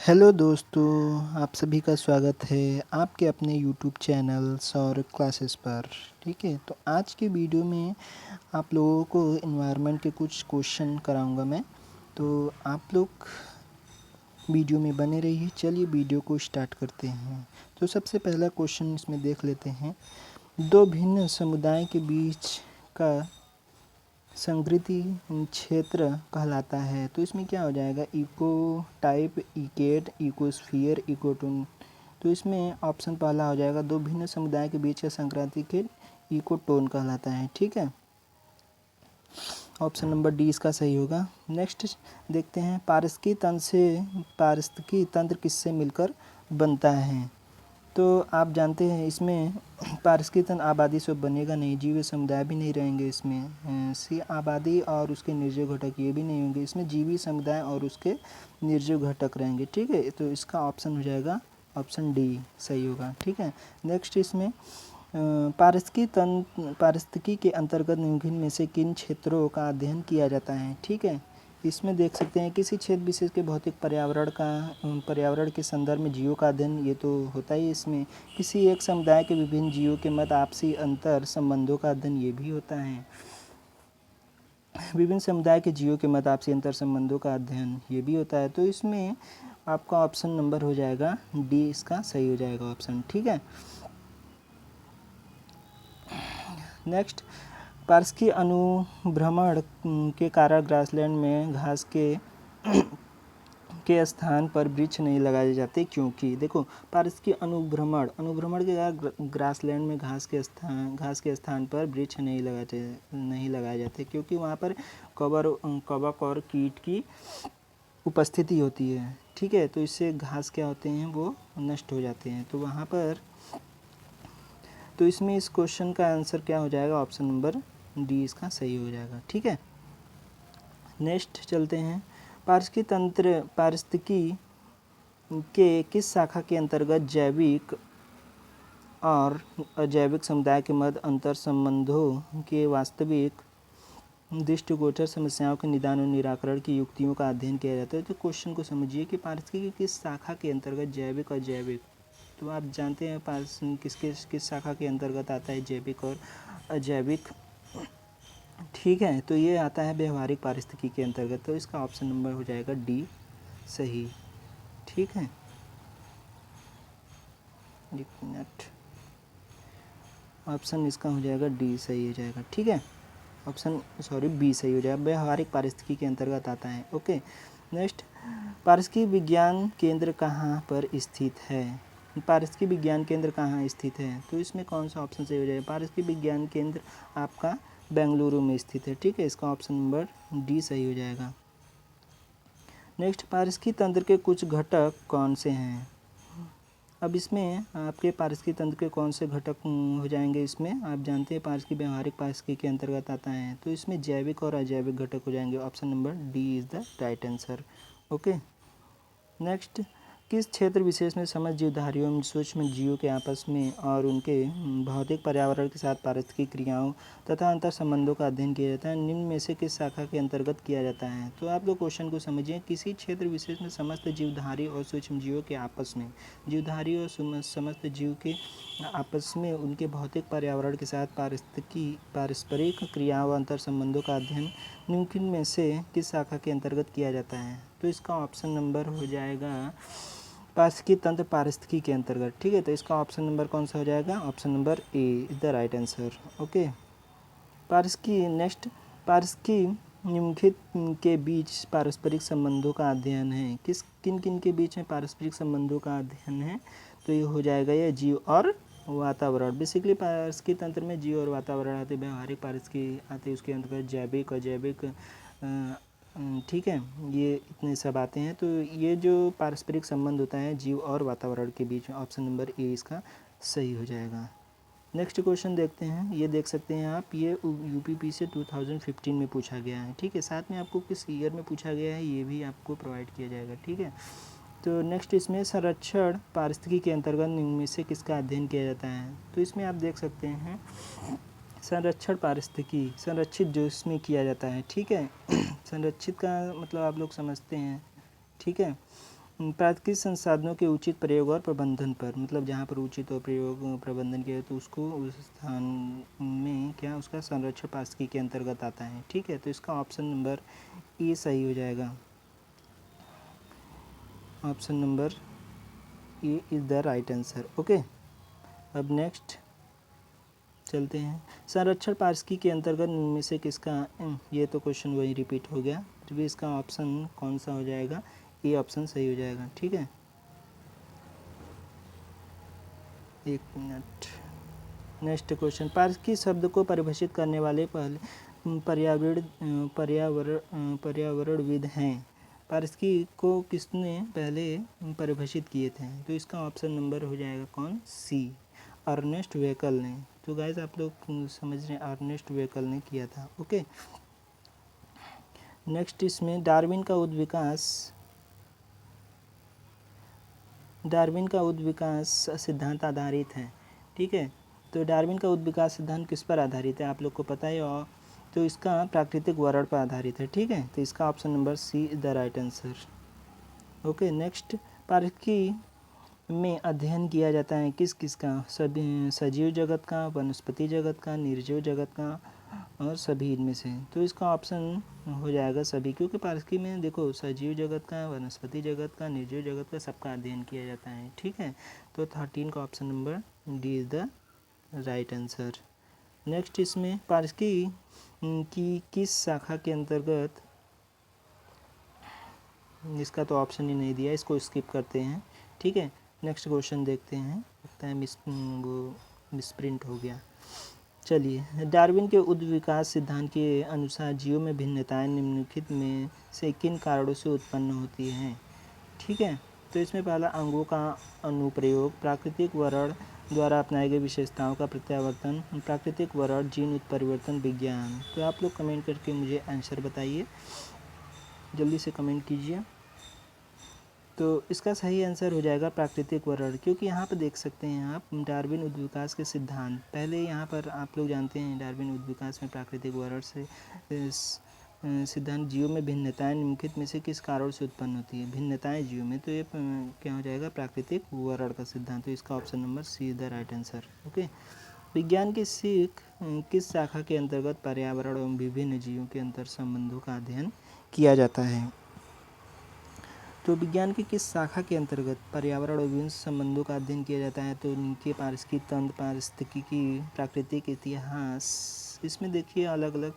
Hello दोस्तों, आप सभी का स्वागत है आपके अपने यूट्यूब चैनल सौरभ क्लासेस पर। ठीक है, तो आज के वीडियो में आप लोगों को इन्वायरमेंट के कुछ क्वेश्चन कराऊंगा मैं। तो आप लोग वीडियो में बने रहिए। चलिए वीडियो को स्टार्ट करते हैं। तो सबसे पहला क्वेश्चन इसमें देख लेते हैं। दो भिन्न समुदाय के बीच का संगृति क्षेत्र कहलाता है। तो इसमें क्या हो जाएगा, इको टाइप, इकेट, इकोस्फीयर, इकोटोन। तो इसमें ऑप्शन पहला हो जाएगा, दो भिन्न समुदाय के बीच का संक्रांति के इकोटोन कहलाता है। ठीक है, ऑप्शन नंबर डी इसका सही होगा। नेक्स्ट देखते हैं, पारिस्थितिकी तंत्र किससे मिलकर बनता है। तो आप जानते हैं इसमें पारिस्थितिकी तंत्र आबादी से बनेगा नहीं, जीव समुदाय भी नहीं रहेंगे इसमें। सी आबादी और उसके निर्जीव घटक ये भी नहीं होंगे, इसमें जीवी समुदाय और उसके निर्जीव घटक रहेंगे। ठीक है, तो इसका ऑप्शन हो जाएगा ऑप्शन डी सही होगा। ठीक है, नेक्स्ट इसमें पारिस्थितिकी के अंतर्गत निम्नलिखित में से किन क्षेत्रों का अध्ययन किया जाता है। ठीक है, इसमें देख सकते हैं किसी क्षेत्र विशेष के भौतिक पर्यावरण के संदर्भ में जीवों का अध्ययन, ये तो होता ही इसमें। किसी एक समुदाय के विभिन्न जीवों के मध्य आपसी अंतर संबंधों का अध्ययन, ये भी होता है। विभिन्न समुदाय के जीवों के मध्य आपसी अंतर संबंधों का अध्ययन, ये भी होता है। तो इसमें आपका ऑप्शन नंबर हो जाएगा डी, इसका सही हो जाएगा ऑप्शन। ठीक है, नेक्स्ट, पारस्की अनुभ्रमण के कारण ग्रासलैंड में घास के स्थान पर वृक्ष नहीं लगाए जाते, क्योंकि देखो पारस्की अनुभ्रमण के कारण ग्रासलैंड में घास के स्थान पर वृक्ष नहीं लगाए जाते, क्योंकि वहाँ पर कवक और कीट की उपस्थिति होती है। ठीक है, तो इससे घास क्या होते हैं, वो नष्ट हो जाते हैं। तो वहाँ पर तो इसमें इस क्वेश्चन का आंसर क्या हो जाएगा, ऑप्शन नंबर डी इसका सही हो जाएगा। ठीक है, नेक्स्ट चलते हैं। पारिस्थितिकी के किस शाखा के अंतर्गत जैविक और अजैविक समुदाय के मध्य अंतर संबंधों के वास्तविक दृष्टिगोचर समस्याओं के निदान और निराकरण की युक्तियों का अध्ययन किया जाता है। तो क्वेश्चन को समझिए कि पारिस्थितिकी की किस शाखा के अंतर्गत जैविक और अजैविक, तो आप जानते हैं किस शाखा के अंतर्गत आता है जैविक और अजैविक। ठीक है, तो ये आता है व्यवहारिक पारिस्थितिकी के अंतर्गत। तो इसका ऑप्शन नंबर हो जाएगा डी सही। ठीक है, एक मिनट, ऑप्शन इसका हो जाएगा डी सही हो जाएगा। ठीक है, बी सही हो जाएगा, व्यवहारिक पारिस्थितिकी के अंतर्गत आता है। ओके, नेक्स्ट, पारिस्थितिकी विज्ञान केंद्र कहाँ पर स्थित है। पारिस्थितिकी विज्ञान केंद्र कहाँ स्थित है, तो इसमें कौन सा ऑप्शन सही हो जाएगा, पारिस्थितिकी विज्ञान केंद्र आपका बेंगलुरु में स्थित है। ठीक है, इसका ऑप्शन नंबर डी सही हो जाएगा। नेक्स्ट, पारिस्थितिकी तंत्र के कुछ घटक कौन से हैं। अब इसमें आपके पारिस्थितिकी तंत्र के कौन से घटक हो जाएंगे, इसमें आप जानते हैं पारिस्थितिकी व्यवहारिक पारिस्थितिकी के अंतर्गत आता है। तो इसमें जैविक और अजैविक घटक हो जाएंगे। Option number D is the right answer. Okay, next, किस क्षेत्र विशेष में समस्त जीवधारियों में सूक्ष्म जीवों के आपस में और उनके भौतिक पर्यावरण के साथ पारिस्थितिकी क्रियाओं तथा अंतर संबंधों का अध्ययन किया जाता है, निम्न में से किस शाखा के अंतर्गत किया जाता है। तो आप लोग क्वेश्चन को समझिए, किसी क्षेत्र विशेष में समस्त जीवधारी और सूक्ष्म जीवों के आपस में, जीवधारी और समस्त जीव के आपस में उनके भौतिक पर्यावरण के साथ पारस्परिक क्रियाओं अंतर संबंधों का अध्ययन निम्नलिखित में से किस शाखा के अंतर्गत किया जाता है। तो इसका ऑप्शन नंबर हो जाएगा पारिस्थितिकी तंत्र पारिस्थितिकी के अंतर्गत। ठीक है, तो इसका ऑप्शन नंबर कौन सा हो जाएगा, option number A is the right answer. Okay, पारिस्थितिकी, नेक्स्ट, पारिस्थितिकी निम्नलिखित के बीच पारस्परिक संबंधों का अध्ययन है। किन किन के बीच में पारस्परिक संबंधों का अध्ययन है, तो ये हो जाएगा ये जीव और वातावरण। बेसिकली पारिस्थितिकी तंत्र में जीव और वातावरण आते, व्यवहारिक पारिस्थितिकी आते, उसके अंतर्गत जैविक अजैविक। ठीक है, ये इतने सब आते हैं। तो ये जो पारस्परिक संबंध होता है जीव और वातावरण के बीच में, ऑप्शन नंबर ए इसका सही हो जाएगा। नेक्स्ट क्वेश्चन देखते हैं। ये देख सकते हैं आप, ये यूपीपी से 2015 में पूछा गया है। ठीक है, साथ में आपको किस ईयर में पूछा गया है ये भी आपको प्रोवाइड किया जाएगा। ठीक है, तो नेक्स्ट इसमें संरक्षण पारिस्थितिकी के अंतर्गत निम्न में से किसका अध्ययन किया जाता है। तो इसमें आप देख सकते हैं संरक्षण पारिस्थितिकी, संरक्षित जो इसमें किया जाता है। ठीक है, संरक्षित का मतलब आप लोग समझते हैं। ठीक है, प्राकृतिक संसाधनों के उचित प्रयोग और प्रबंधन पर, मतलब जहाँ पर उचित और प्रयोग प्रबंधन किया तो उसको उस स्थान में क्या उसका संरक्षण पारिस्थितिकी के अंतर्गत आता है। ठीक है, तो इसका ऑप्शन नंबर ए सही हो जाएगा। Option number A is the right answer. Okay, अब नेक्स्ट चलते हैं। संरक्षण पारिस्थितिकी के अंतर्गत इनमें से किसका, ये तो क्वेश्चन वही रिपीट हो गया, तो भी इसका ऑप्शन कौन सा हो जाएगा, ए ऑप्शन सही हो जाएगा। ठीक है, एक मिनट। नेक्स्ट क्वेश्चन, पारिस्थितिकी शब्द को परिभाषित करने वाले पहले पर्यावरणविद हैं। पारिस्थितिकी को किसने पहले परिभाषित किए थे, तो इसका ऑप्शन नंबर हो जाएगा कौन, सी, अर्नेस्ट वेकल ने। तो गाइस आप लोग समझ रहे हैं, अर्नेस्ट वेकल ने किया था। ओके, नेक्स्ट इसमें डार्विन का उद्विकास सिद्धांत आधारित है। ठीक है, तो डार्विन का उद्विकास सिद्धांत किस पर आधारित है, आप लोग को पता है, और तो इसका प्राकृतिक वर्ण पर आधारित है। ठीक है, तो इसका option number C is the right answer. Okay, next, पारिस्थितिकी में अध्ययन किया जाता है किस किस का, सभी सजीव जगत का, वनस्पति जगत का, निर्जीव जगत का और सभी इनमें से। तो इसका ऑप्शन हो जाएगा सभी, क्योंकि पारिस्थितिकी में देखो सजीव जगत का, वनस्पति जगत का, निर्जीव जगत का सबका अध्ययन किया जाता है। ठीक है, तो 13 का option number D is the right answer. Next इसमें पारिस्थितिकी की किस शाखा के अंतर्गत, इसका तो ऑप्शन ही नहीं दिया, इसको स्किप करते हैं। ठीक है, नेक्स्ट क्वेश्चन देखते हैं, लगता है मिसप्रिंट हो गया। चलिए, डार्विन के उद्विकास सिद्धांत के अनुसार जीवों में भिन्नताएं निम्नलिखित में से किन कारणों से उत्पन्न होती हैं। ठीक है, तो इसमें पहला अंगों का अनुप्रयोग, प्राकृतिक वर्ण द्वारा अपनाई गई विशेषताओं का प्रत्यावर्तन, प्राकृतिक वर्ण, जीन उत्परिवर्तन, विज्ञान। तो आप लोग कमेंट करके मुझे आंसर बताइए, जल्दी से कमेंट कीजिए। तो इसका सही आंसर हो जाएगा प्राकृतिक वर्ण, क्योंकि यहाँ पर देख सकते हैं आप डार्विन उद्विकास के सिद्धांत, पहले यहाँ पर आप लोग जानते हैं डार्विन उद्विकास में प्राकृतिक वर्ण से सिद्धांत, जीवों में भिन्नताएं निम्नलिखित में से किस कारण से उत्पन्न होती है, भिन्नताएं जीवों में, तो ये क्या हो जाएगा, प्राकृतिक वर्ण का सिद्धांत। तो इसका option number see the right answer. Okay, विज्ञान की सीख किस शाखा के अंतर्गत पर्यावरण एवं विभिन्न जीवों के अंतर संबंधों का अध्ययन किया जाता है। तो विज्ञान की किस शाखा के अंतर्गत पर्यावरण और विभिन्न संबंधों का अध्ययन किया जाता है, तो नीचे पारिस्थितिकी तंत्र, पारिस्थितिकी, प्राकृतिक इतिहास, इसमें देखिए अलग अलग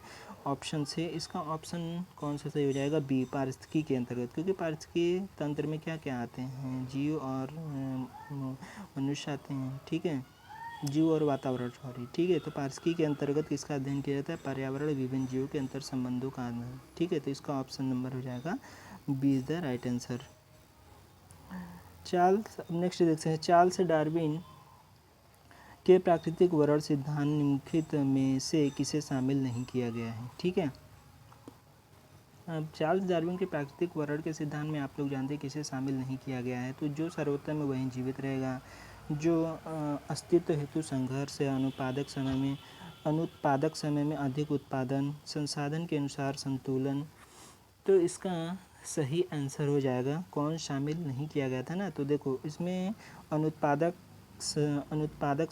ऑप्शन है, इसका ऑप्शन कौन सा सही हो जाएगा, बी, पारिस्थितिकी के अंतर्गत, क्योंकि पारिस्थितिकी तंत्र में क्या क्या आते हैं, जीव और मनुष्य आते हैं। ठीक है, जीव और वातावरण, सॉरी। ठीक है, तो पारिस्थितिकी के अंतर्गत किसका अध्ययन किया जाता है, पर्यावरण विभिन्न जीवों के अंतर संबंधों का अध्ययन। ठीक है, तो इसका ऑप्शन नंबर हो जाएगा B is the right answer. Charles, next देखते हैं, चार्ल्स डार्विन के प्राकृतिक वर्ण सिद्धांत निम्नलिखित में से किसे शामिल नहीं किया गया है। ठीक है, अब चार्ल्स डार्विन के प्राकृतिक वर्ण के सिद्धांत में आप लोग जानते हैं किसे शामिल नहीं किया गया है, तो जो सर्वोत्तम है वहीं जीवित रहेगा, जो अस्तित्व हेतु संघर्ष है, अनुत्पादक समय में अधिक उत्पादन, संसाधन के अनुसार संतुलन। तो इसका सही आंसर हो जाएगा, कौन शामिल नहीं किया गया था ना, तो देखो इसमें अनुत्पादक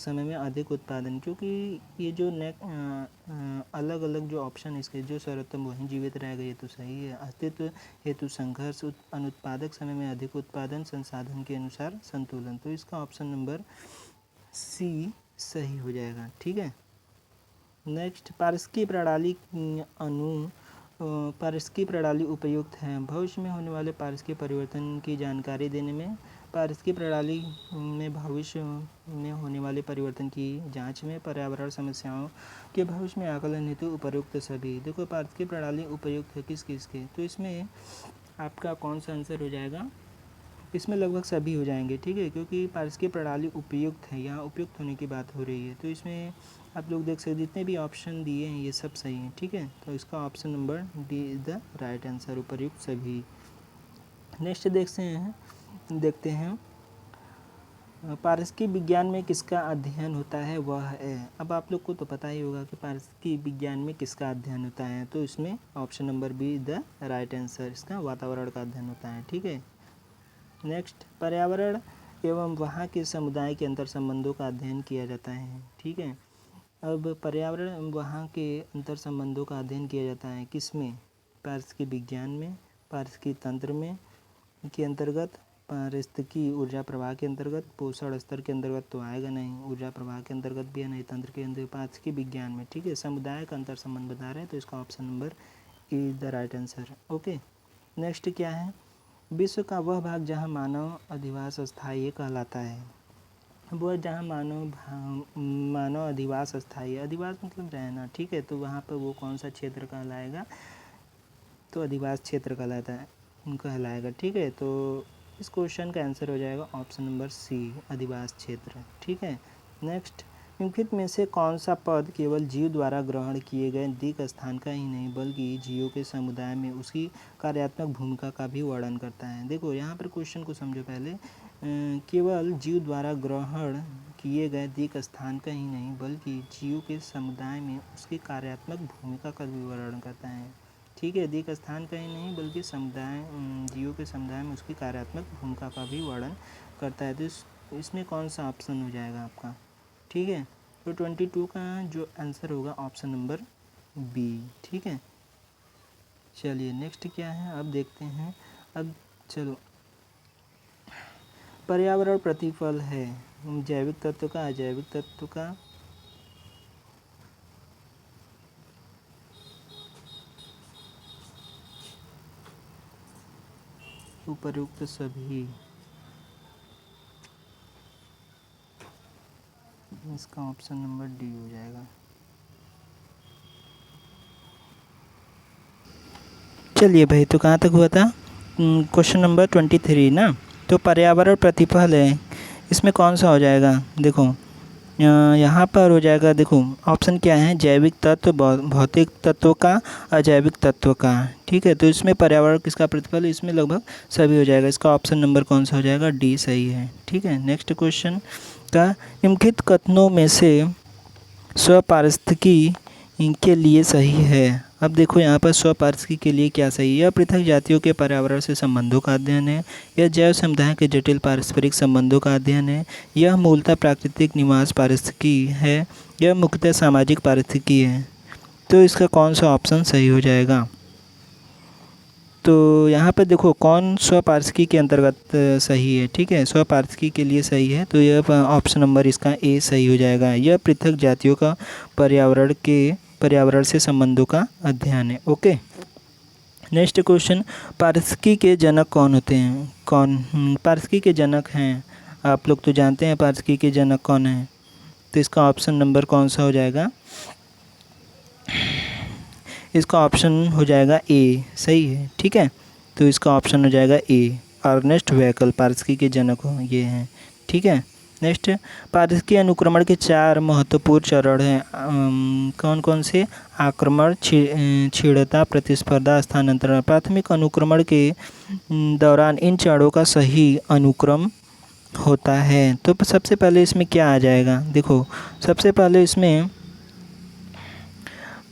समय में अधिक उत्पादन, क्योंकि ये जो अलग अलग जो ऑप्शन है इसके, जो सर्वोत्तम वहीं जीवित रहेगा, ये तो सही है। अस्तित्व हेतु संघर्ष, अनुत्पादक समय में अधिक उत्पादन, संसाधन के अनुसार संतुलन, तो इसका ऑप्शन नंबर सी सही हो जाएगा। ठीक है, नेक्स्ट, पारिस्थितिकी प्रणाली उपयुक्त है, भविष्य में होने वाले पारिस्थितिकी परिवर्तन की जानकारी देने में, पारिस्थितिकी प्रणाली में भविष्य में होने वाले परिवर्तन की जांच में, पर्यावरण समस्याओं के भविष्य में आकलन हेतु उपयुक्त सभी। देखो पारिस्थितिकी प्रणाली उपयुक्त है किस किस के, तो इसमें आपका कौन सा आंसर हो जाएगा, इसमें लगभग सभी हो जाएंगे। ठीक है, क्योंकि पारिस्थितिकी प्रणाली उपयुक्त है, यहाँ उपयुक्त होने की बात हो रही है, तो इसमें आप लोग देख सकते जितने भी ऑप्शन दिए हैं ये सब सही हैं। ठीक है, तो इसका option number D is the right answer, उपयुक्त सभी। नेक्स्ट देखते हैं पारिस्थितिकी विज्ञान में किसका अध्ययन होता है, वह है, अब आप लोग को तो पता ही होगा कि पारिस्थितिकी विज्ञान में किसका अध्ययन होता है, तो इसमें option number be the right answer, इसका वातावरण का अध्ययन होता है। ठीक है, नेक्स्ट, पर्यावरण एवं वहाँ के समुदाय के अंतर संबंधों का अध्ययन किया जाता है। ठीक है, अब पर्यावरण एवं वहाँ के अंतर संबंधों का अध्ययन किया जाता है किसमें? पारिस्थितिकी विज्ञान में, पारिस्थितिकी तंत्र में के अंतर्गत, पारिस्थितिकी ऊर्जा प्रवाह के अंतर्गत, पोषण स्तर के अंतर्गत तो आएगा नहीं, ऊर्जा प्रवाह के अंतर्गत भी है नहीं, तंत्र के अंतर्गत, पारिस्थितिकी विज्ञान में। ठीक है, समुदाय का अंतर संबंध बता रहे हैं तो इसका option number E the right answer. Okay, next क्या है? विश्व का वह भाग जहाँ मानव अधिवास स्थायी कहलाता है। वह जहाँ मानव अधिवास स्थायी है, अधिवास मतलब रहना। ठीक है, तो वहाँ पर वो कौन सा क्षेत्र कहलाएगा? तो अधिवास क्षेत्र कहलाएगा। ठीक है, तो इस क्वेश्चन का आंसर हो जाएगा ऑप्शन नंबर सी, अधिवास क्षेत्र। ठीक है, नेक्स्ट, निम्नलिखित में से कौन सा पद केवल जीव द्वारा ग्रहण किए गए दिक् स्थान का ही नहीं बल्कि जीवों के समुदाय में उसकी कार्यात्मक भूमिका का भी वर्णन करता है? देखो यहाँ पर क्वेश्चन को समझो पहले। केवल जीव द्वारा ग्रहण किए गए दिक् स्थान का ही नहीं बल्कि जीव के समुदाय में उसकी कार्यात्मक भूमिका का भी वर्णन करता है। ठीक है, दिक् स्थान का ही नहीं बल्कि जीवों के समुदाय में उसकी कार्यात्मक भूमिका का भी वर्णन करता है। तो इसमें कौन सा ऑप्शन हो जाएगा आपका? ठीक है, तो 22 का जो आंसर होगा ऑप्शन नंबर बी। ठीक है, चलिए नेक्स्ट क्या है अब देखते हैं। अब चलो, पर्यावरण प्रतिफल है जैविक तत्व का, अजैविक तत्व का, उपयुक्त सभी। इसका ऑप्शन नंबर डी हो जाएगा। चलिए भाई, तो कहाँ तक हुआ था? क्वेश्चन नंबर 23 ना। तो पर्यावरण प्रतिफल है, इसमें कौन सा हो जाएगा? देखो यहाँ पर हो जाएगा, देखो ऑप्शन क्या है? जैविक तत्व, भौतिक तत्वों का, अजैविक तत्व का। ठीक है, तो इसमें पर्यावरण किसका प्रतिफल है? इसमें लगभग सभी हो जाएगा। इसका ऑप्शन नंबर कौन सा हो जाएगा? डी सही है। ठीक है, नेक्स्ट क्वेश्चन का, निम्नलिखित कथनों में से स्वपारिस्थितिकी के लिए सही है। अब देखो यहाँ पर स्वपारिस्थितिकी के लिए क्या सही है? यह पृथक जातियों के पर्यावरण से संबंधों का अध्ययन है, यह जैव समुदाय के जटिल पारस्परिक संबंधों का अध्ययन है, यह मूलतः प्राकृतिक निवास पारिस्थितिकी है, यह मुख्यतः सामाजिक पारिस्थितिकी है। तो इसका कौन सा ऑप्शन सही हो जाएगा? तो यहाँ पर देखो कौन स्वपारिस्थितिकी के अंतर्गत सही है। ठीक है, स्वपारिस्थितिकी के लिए सही है, तो यह ऑप्शन नंबर इसका ए सही हो जाएगा। यह पृथक जातियों का पर्यावरण से संबंधों का अध्ययन है। ओके, नेक्स्ट क्वेश्चन, पारिस्थितिकी के जनक कौन होते हैं? पारिस्थितिकी के जनक हैं, आप लोग तो जानते हैं पारिस्थितिकी के जनक कौन हैं। तो इसका ऑप्शन नंबर कौन सा हो जाएगा? इसका ऑप्शन हो जाएगा ए, सही है। ठीक है, तो इसका ऑप्शन हो जाएगा ए, अर्नेस्ट हैकेल पारिस्थितिकी के जनक हो ये हैं। ठीक है, नेक्स्ट, पारिस्थितिकी अनुक्रमण के 4 महत्वपूर्ण चरण हैं, कौन कौन से? आक्रमण, क्षीणता, प्रतिस्पर्धा, स्थानांतरण। प्राथमिक अनुक्रमण के दौरान इन चरणों का सही अनुक्रम होता है। तो सबसे पहले इसमें क्या आ जाएगा? देखो सबसे पहले इसमें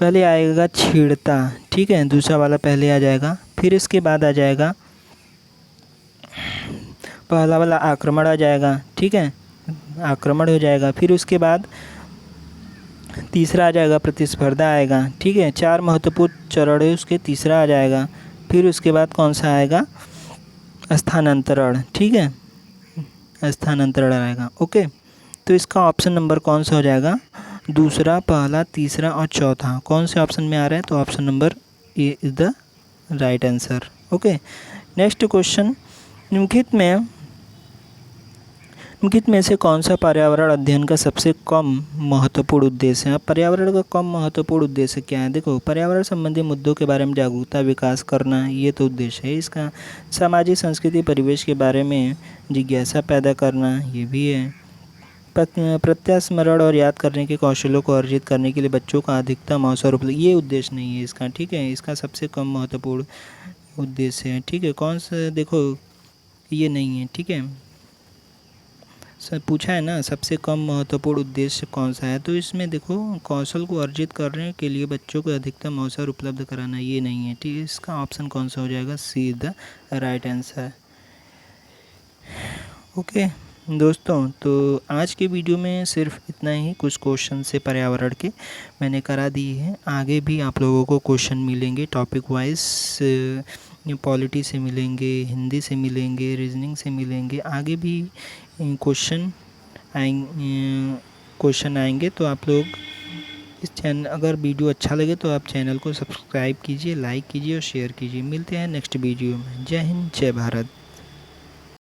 पहले आएगा छीड़ता। ठीक है, दूसरा वाला पहले आ जाएगा, फिर इसके बाद आ जाएगा पहला वाला आक्रमण आ जाएगा। ठीक है, आक्रमण हो जाएगा, फिर उसके बाद तीसरा आ जाएगा प्रतिस्पर्धा आएगा। ठीक है, 4 महत्वपूर्ण चरण है उसके, तीसरा आ जाएगा, फिर उसके बाद कौन सा आएगा? स्थानांतरण। ठीक है, स्थानांतरण आएगा। ओके, तो इसका ऑप्शन नंबर कौन सा हो जाएगा? दूसरा, पहला, तीसरा और चौथा कौन से ऑप्शन में आ रहा है? तो option number A is the right answer. Okay, next question, निम्नलिखित में से कौन सा पर्यावरण अध्ययन का सबसे कम महत्वपूर्ण उद्देश्य है? अब पर्यावरण का कम महत्वपूर्ण उद्देश्य क्या है? देखो पर्यावरण संबंधी मुद्दों के बारे में जागरूकता विकास करना, ये तो उद्देश्य है इसका। सामाजिक संस्कृति परिवेश के बारे में जिज्ञासा पैदा करना, ये भी है। प्रत्यास्मरण और याद करने के कौशलों को अर्जित करने के लिए बच्चों का अधिकतम अवसर उपलब्ध, ये उद्देश्य नहीं है इसका। ठीक है, इसका सबसे कम महत्वपूर्ण उद्देश्य है। ठीक है, कौन सा? देखो ये नहीं है। ठीक है, सर पूछा है ना सबसे कम महत्वपूर्ण उद्देश्य कौन सा है, तो इसमें देखो कौशल को अर्जित करने के लिए बच्चों को अधिकतम अवसर उपलब्ध कराना, ये नहीं है। ठीक है, इसका ऑप्शन कौन सा हो जाएगा? See the right answer. Okay दोस्तों, तो आज के वीडियो में सिर्फ इतना ही, कुछ क्वेश्चन से पर्यावरण के मैंने करा दिए हैं। आगे भी आप लोगों को क्वेश्चन मिलेंगे टॉपिक वाइज, पॉलिटी से मिलेंगे, हिंदी से मिलेंगे, रीजनिंग से मिलेंगे, आगे भी क्वेश्चन आएंगे। तो आप लोग इस चैनल, अगर वीडियो अच्छा लगे तो आप चैनल को सब्सक्राइब कीजिए, लाइक कीजिए और शेयर कीजिए। मिलते हैं नेक्स्ट वीडियो में। जय हिंद, जय भारत।